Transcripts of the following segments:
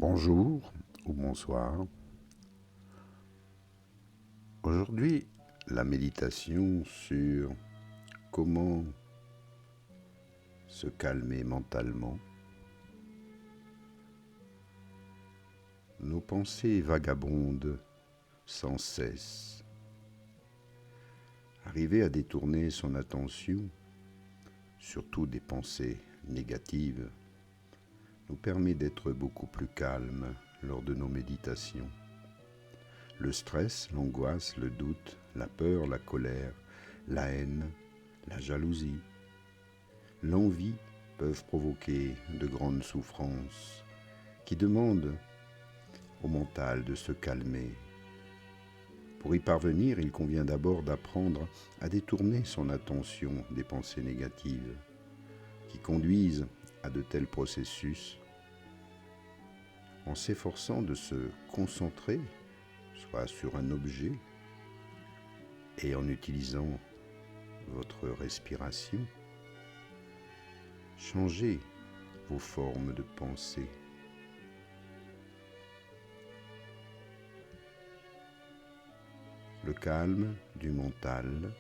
Bonjour ou bonsoir. Aujourd'hui, la méditation sur comment se calmer mentalement. Nos pensées vagabondent sans cesse. Arriver à détourner son attention, surtout des pensées négatives, nous permet d'être beaucoup plus calmes lors de nos méditations. Le stress, l'angoisse, le doute, la peur, la colère, la haine, la jalousie, l'envie peuvent provoquer de grandes souffrances qui demandent au mental de se calmer. Pour y parvenir, il convient d'abord d'apprendre à détourner son attention des pensées négatives qui conduisent à de tels processus en s'efforçant de se concentrer soit sur un objet et en utilisant votre respiration. Changez vos formes de pensée. Le calme du mental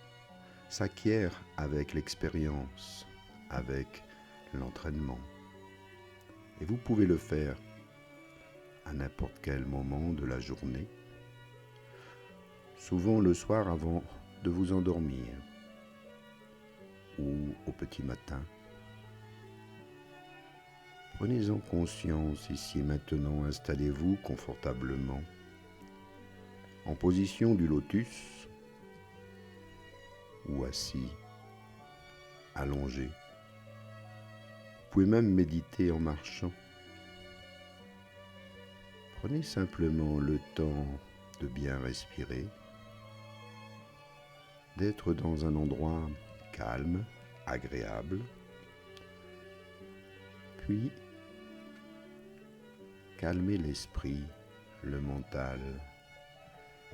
s'acquiert avec l'expérience, avec l'entraînement. Et vous pouvez le faire à n'importe quel moment de la journée, souvent le soir avant de vous endormir ou au petit matin. Prenez-en conscience ici et maintenant, installez-vous confortablement en position du lotus ou assis, allongé. Vous pouvez même méditer en marchant. Prenez simplement le temps de bien respirer, d'être dans un endroit calme, agréable, puis calmez l'esprit, le mental.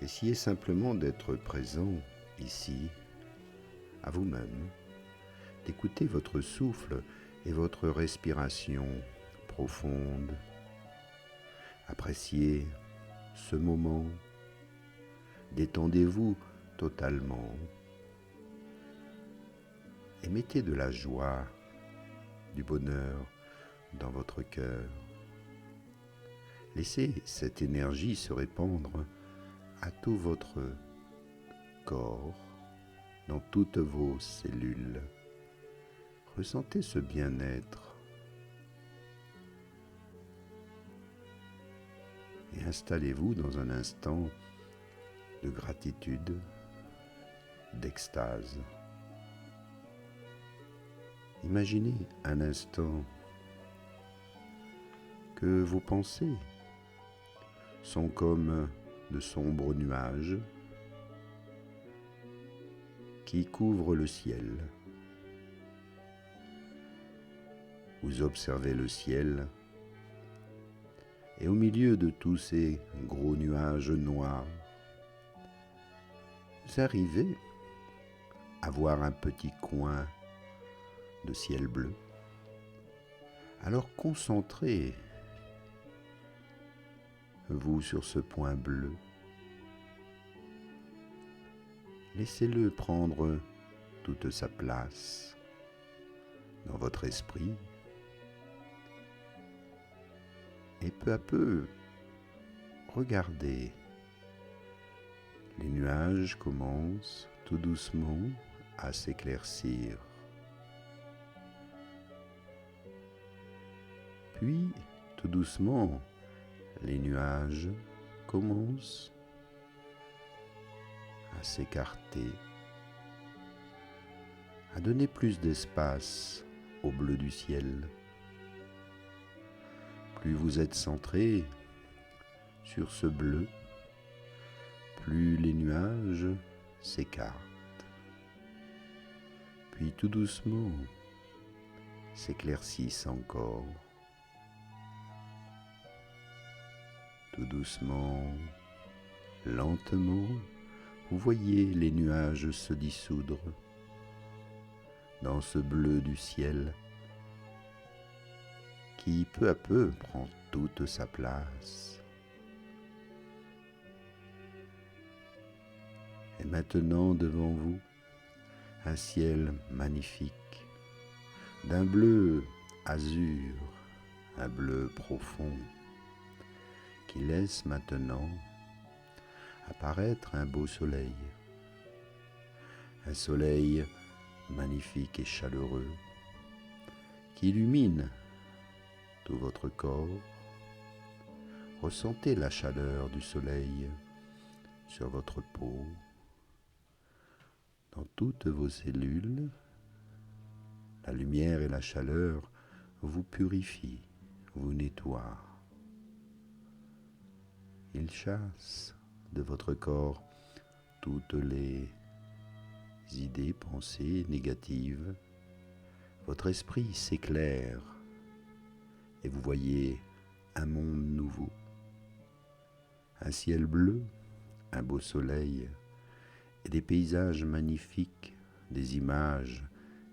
Essayez simplement d'être présent ici, à vous-même, d'écouter votre souffle et votre respiration profonde. Appréciez ce moment, détendez-vous totalement et mettez de la joie, du bonheur dans votre cœur. Laissez cette énergie se répandre à tout votre corps, dans toutes vos cellules. Ressentez ce bien-être et installez-vous dans un instant de gratitude, d'extase. Imaginez un instant que vos pensées sont comme de sombres nuages qui couvrent le ciel. Vous observez le ciel et au milieu de tous ces gros nuages noirs, vous arrivez à voir un petit coin de ciel bleu. Alors concentrez-vous sur ce point bleu. Laissez-le prendre toute sa place dans votre esprit. Et peu à peu, regardez. Les nuages commencent tout doucement à s'éclaircir. Puis, tout doucement, les nuages commencent à s'écarter, à donner plus d'espace au bleu du ciel. Plus vous êtes centré sur ce bleu, plus les nuages s'écartent. Puis tout doucement s'éclaircissent encore. Tout doucement, lentement, vous voyez les nuages se dissoudre dans ce bleu du ciel qui peu à peu prend toute sa place. Et maintenant devant vous, un ciel magnifique, d'un bleu azur, un bleu profond, qui laisse maintenant apparaître un beau soleil. Un soleil magnifique et chaleureux qui illumine tout votre corps. Ressentez la chaleur du soleil sur votre peau, dans toutes vos cellules. La lumière et la chaleur vous purifient, vous nettoient. Il chasse de votre corps toutes les idées, pensées négatives. Votre esprit s'éclaire et vous voyez un monde nouveau, un ciel bleu, un beau soleil et des paysages magnifiques, des images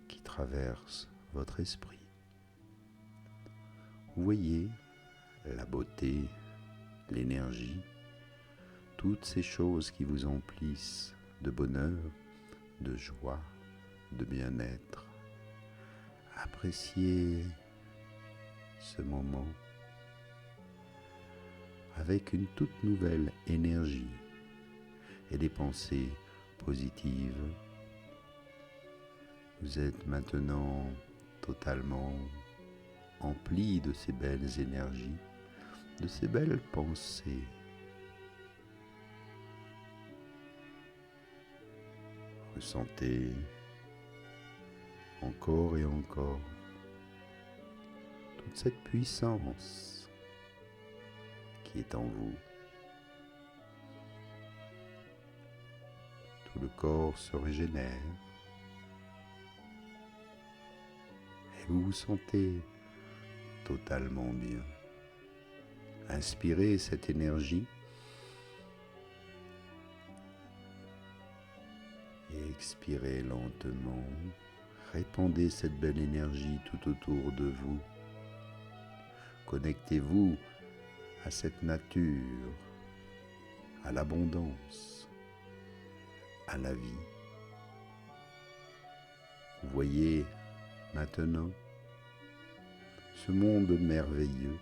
qui traversent votre esprit. Vous voyez la beauté, l'énergie, toutes ces choses qui vous emplissent de bonheur, de joie, de bien-être. Appréciez ce moment avec une toute nouvelle énergie et des pensées positives. Vous êtes maintenant totalement empli de ces belles énergies, de ces belles pensées. Ressentez encore et encore toute cette puissance qui est en vous. Tout le corps se régénère et vous vous sentez totalement bien. Inspirez cette énergie et expirez lentement. Répandez cette belle énergie tout autour de vous. Connectez-vous à cette nature, à l'abondance, à la vie. Vous voyez maintenant ce monde merveilleux.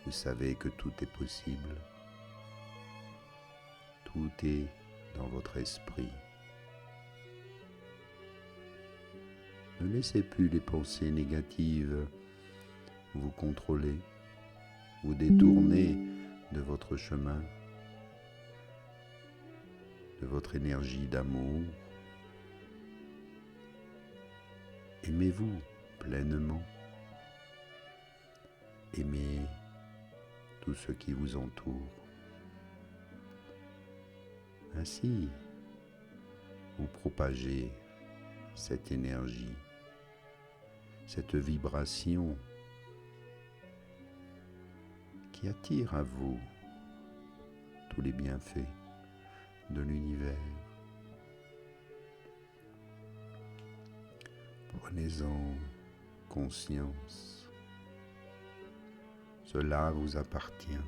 Vous savez que tout est possible. Tout est dans votre esprit. Ne laissez plus les pensées négatives vous contrôler, vous détourner de votre chemin, de votre énergie d'amour. Aimez-vous pleinement. Aimez tout ce qui vous entoure. Ainsi, vous propagez cette énergie, cette vibration qui attire à vous tous les bienfaits de l'univers. Prenez-en conscience. Cela vous appartient.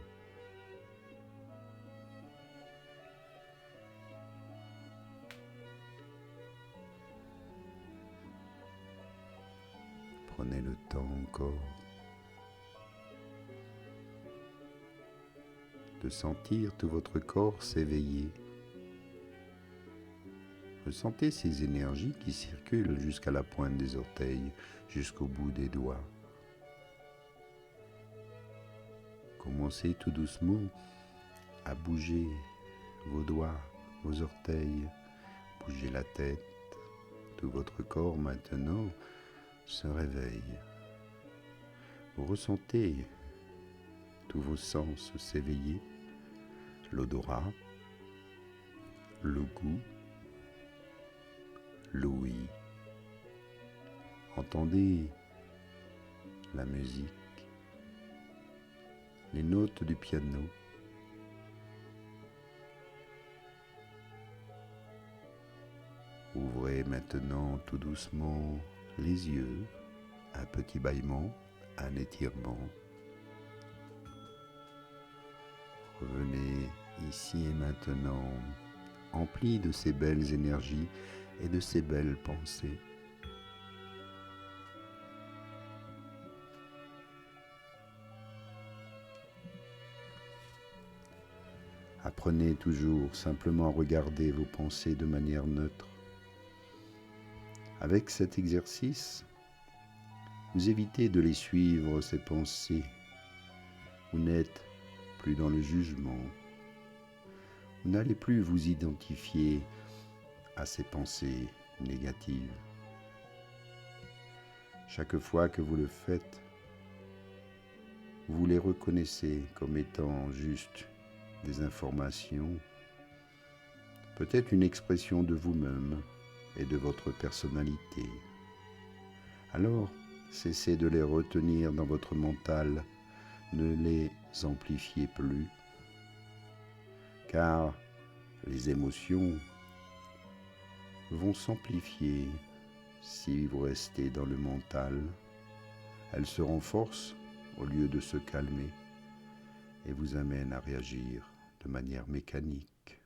Prenez le temps encore de sentir tout votre corps s'éveiller. Ressentez ces énergies qui circulent jusqu'à la pointe des orteils, jusqu'au bout des doigts. Commencez tout doucement à bouger vos doigts, vos orteils, bougez la tête. Tout votre corps maintenant se réveille. Vous ressentez tous vos sens s'éveiller, l'odorat, le goût, l'ouïe. Entendez la musique, les notes du piano. Ouvrez maintenant tout doucement les yeux un petit bâillement, un étirement. Revenez ici et maintenant, empli de ces belles énergies et de ces belles pensées. Apprenez toujours simplement à regarder vos pensées de manière neutre. Avec cet exercice, vous évitez de les suivre, ces pensées. Vous n'êtes plus dans le jugement. Vous n'allez plus vous identifier à ces pensées négatives. Chaque fois que vous le faites, vous les reconnaissez comme étant juste des informations, peut-être une expression de vous-même et de votre personnalité. Alors, cessez de les retenir dans votre mental, ne les amplifiez plus, car les émotions vont s'amplifier si vous restez dans le mental. Elles se renforcent au lieu de se calmer et vous amènent à réagir de manière mécanique,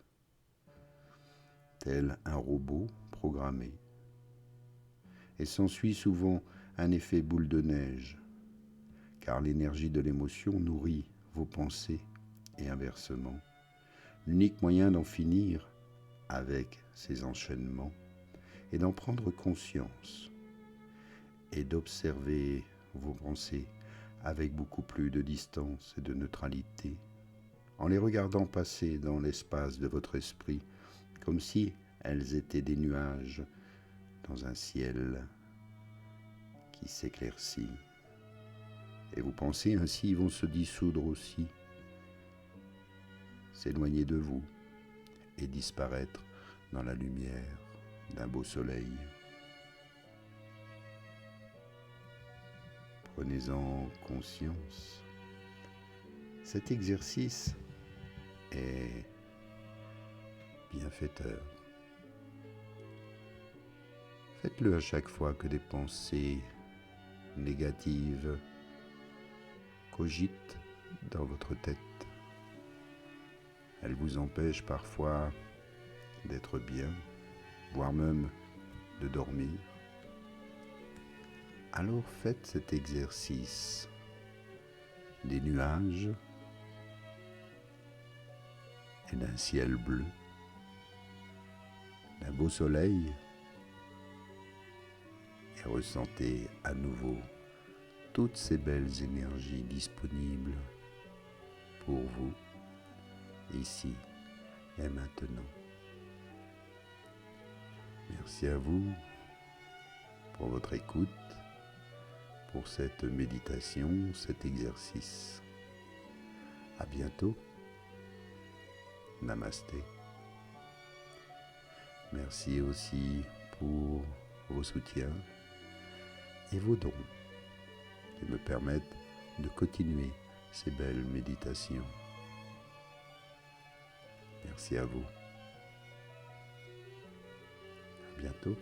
tel un robot programmé. Et s'ensuit souvent un effet boule de neige, car l'énergie de l'émotion nourrit vos pensées et inversement. L'unique moyen d'en finir avec ces enchaînements est d'en prendre conscience et d'observer vos pensées avec beaucoup plus de distance et de neutralité, en les regardant passer dans l'espace de votre esprit, comme si elles étaient des nuages dans un ciel qui s'éclaircit. Et vos pensées ainsi vont se dissoudre aussi, s'éloigner de vous et disparaître dans la lumière d'un beau soleil. Prenez-en conscience. Cet exercice est bienfaiteur. Faites-le à chaque fois que des pensées négatives cogitent dans votre tête. Elles vous empêchent parfois d'être bien, voire même de dormir. Alors faites cet exercice des nuages et d'un ciel bleu, d'un beau soleil, et ressentez à nouveau toutes ces belles énergies disponibles pour vous, ici et maintenant. Merci à vous pour votre écoute, pour cette méditation, cet exercice. À bientôt. Namasté. Merci aussi pour vos soutiens et vos dons qui me permettent de continuer ces belles méditations. Merci à vous. À bientôt.